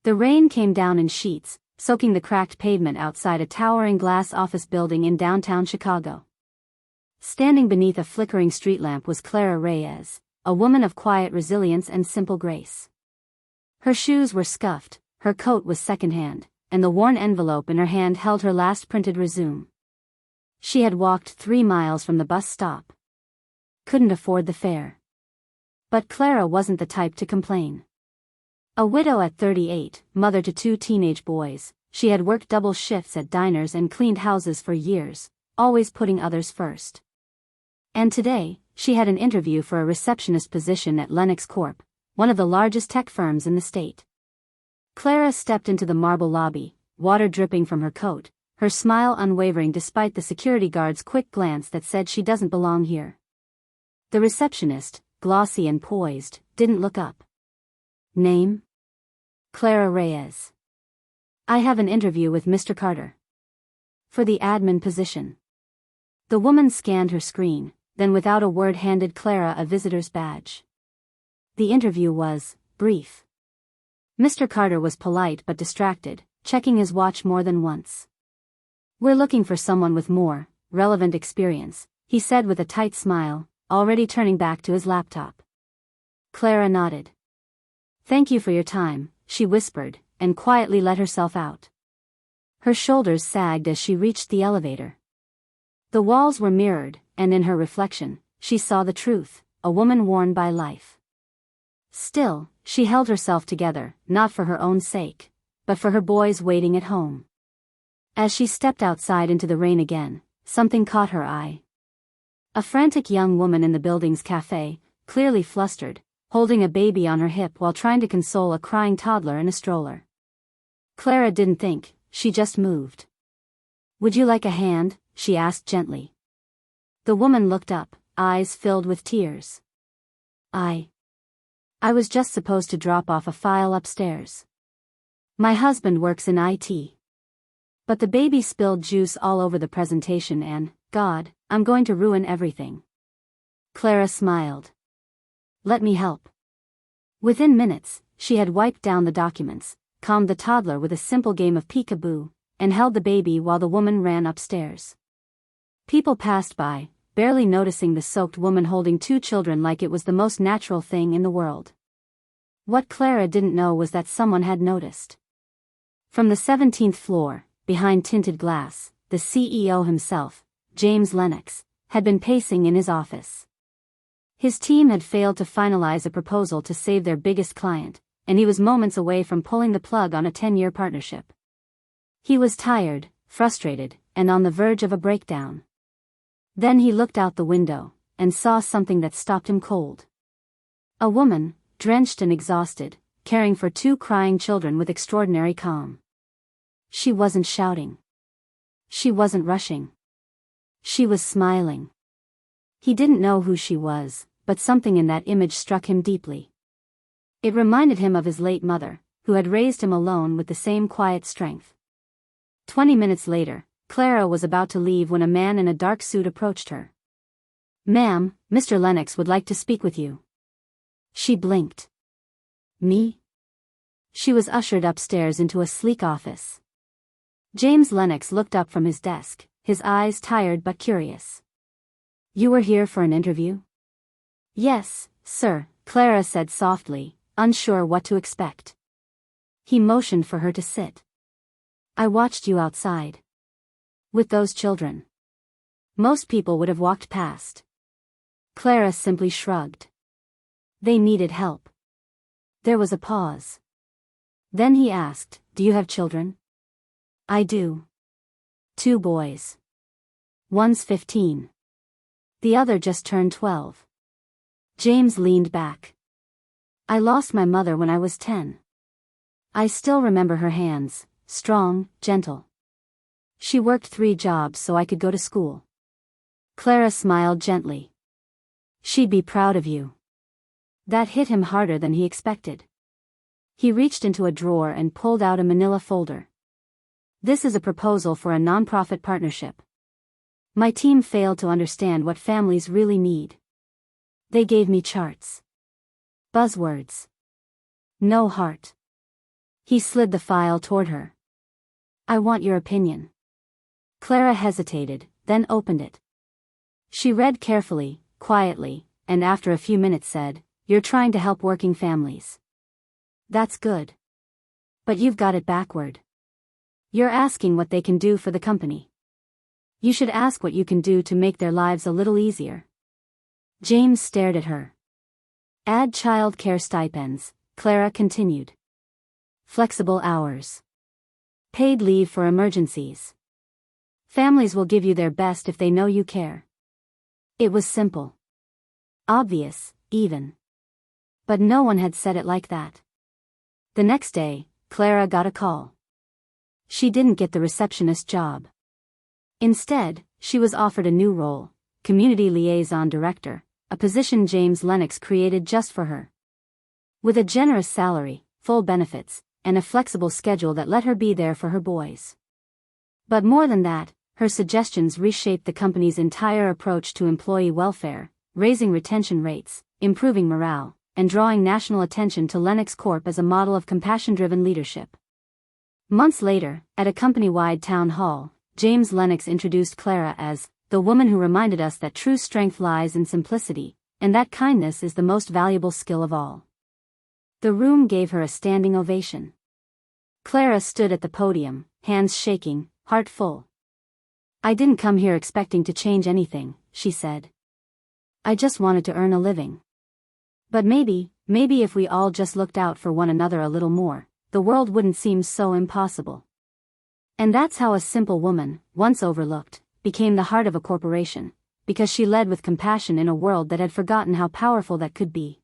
The rain came down in sheets, soaking the cracked pavement outside a towering glass office building in downtown Chicago. Standing beneath a flickering street lamp was Clara Reyes, a woman of quiet resilience and simple grace. Her shoes were scuffed, her coat was secondhand, and the worn envelope in her hand held her last printed resume. She had walked 3 miles from the bus stop. Couldn't afford the fare. But Clara wasn't the type to complain. A widow at 38, mother to 2 teenage boys, she had worked double shifts at diners and cleaned houses for years, always putting others first. And today, she had an interview for a receptionist position at Lennox Corp, one of the largest tech firms in the state. Clara stepped into the marble lobby, water dripping from her coat, her smile unwavering despite the security guard's quick glance that said she doesn't belong here. The receptionist, glossy and poised, didn't look up. Name? Clara Reyes. I have an interview with Mr. Carter. For the admin position. The woman scanned her screen, then without a word handed Clara a visitor's badge. The interview was brief. Mr. Carter was polite but distracted, checking his watch more than once. We're looking for someone with more relevant experience, he said with a tight smile, already turning back to his laptop. Clara nodded. Thank you for your time, she whispered, and quietly let herself out. Her shoulders sagged as she reached the elevator. The walls were mirrored, and in her reflection, she saw the truth, a woman worn by life. Still, she held herself together, not for her own sake, but for her boys waiting at home. As she stepped outside into the rain again, something caught her eye. A frantic young woman in the building's cafe, clearly flustered, holding a baby on her hip while trying to console a crying toddler in a stroller. Clara didn't think, she just moved. Would you like a hand? She asked gently. The woman looked up, eyes filled with tears. I was just supposed to drop off a file upstairs. My husband works in IT. But the baby spilled juice all over the presentation and, God, I'm going to ruin everything. Clara smiled. Let me help. Within minutes, she had wiped down the documents, calmed the toddler with a simple game of peekaboo, and held the baby while the woman ran upstairs. People passed by, barely noticing the soaked woman holding 2 children like it was the most natural thing in the world. What Clara didn't know was that someone had noticed. From the 17th floor, behind tinted glass, the CEO himself, James Lennox, had been pacing in his office. His team had failed to finalize a proposal to save their biggest client, and he was moments away from pulling the plug on a 10-year partnership. He was tired, frustrated, and on the verge of a breakdown. Then he looked out the window, and saw something that stopped him cold. A woman, drenched and exhausted, caring for 2 crying children with extraordinary calm. She wasn't shouting. She wasn't rushing. She was smiling. He didn't know who she was, but something in that image struck him deeply. It reminded him of his late mother, who had raised him alone with the same quiet strength. 20 minutes later, Clara was about to leave when a man in a dark suit approached her. Ma'am, Mr. Lennox would like to speak with you. She blinked. Me? She was ushered upstairs into a sleek office. James Lennox looked up from his desk, his eyes tired but curious. You were here for an interview? Yes, sir, Clara said softly, unsure what to expect. He motioned for her to sit. I watched you outside. With those children. Most people would have walked past. Clara simply shrugged. They needed help. There was a pause. Then he asked, do you have children? I do. 2 boys. One's 15. The other just turned 12. James leaned back. I lost my mother when I was 10. I still remember her hands, strong, gentle. She worked 3 jobs so I could go to school. Clara smiled gently. She'd be proud of you. That hit him harder than he expected. He reached into a drawer and pulled out a manila folder. This is a proposal for a nonprofit partnership. My team failed to understand what families really need. They gave me charts. Buzzwords. No heart. He slid the file toward her. "I want your opinion." Clara hesitated, then opened it. She read carefully, quietly, and after a few minutes said, "You're trying to help working families. That's good. But you've got it backward. You're asking what they can do for the company. You should ask what you can do to make their lives a little easier." James stared at her. "Add child care stipends," Clara continued. "Flexible hours. Paid leave for emergencies. Families will give you their best if they know you care." It was simple. Obvious, even. But no one had said it like that. The next day, Clara got a call. She didn't get the receptionist job. Instead, she was offered a new role, Community Liaison Director, a position James Lennox created just for her. With a generous salary, full benefits, and a flexible schedule that let her be there for her boys. But more than that, her suggestions reshaped the company's entire approach to employee welfare, raising retention rates, improving morale, and drawing national attention to Lennox Corp as a model of compassion-driven leadership. Months later, at a company-wide town hall, James Lennox introduced Clara as the woman who reminded us that true strength lies in simplicity, and that kindness is the most valuable skill of all. The room gave her a standing ovation. Clara stood at the podium, hands shaking, heart full. "I didn't come here expecting to change anything," she said. "I just wanted to earn a living. But maybe if we all just looked out for one another a little more, the world wouldn't seem so impossible." And that's how a simple woman, once overlooked, became the heart of a corporation, because she led with compassion in a world that had forgotten how powerful that could be.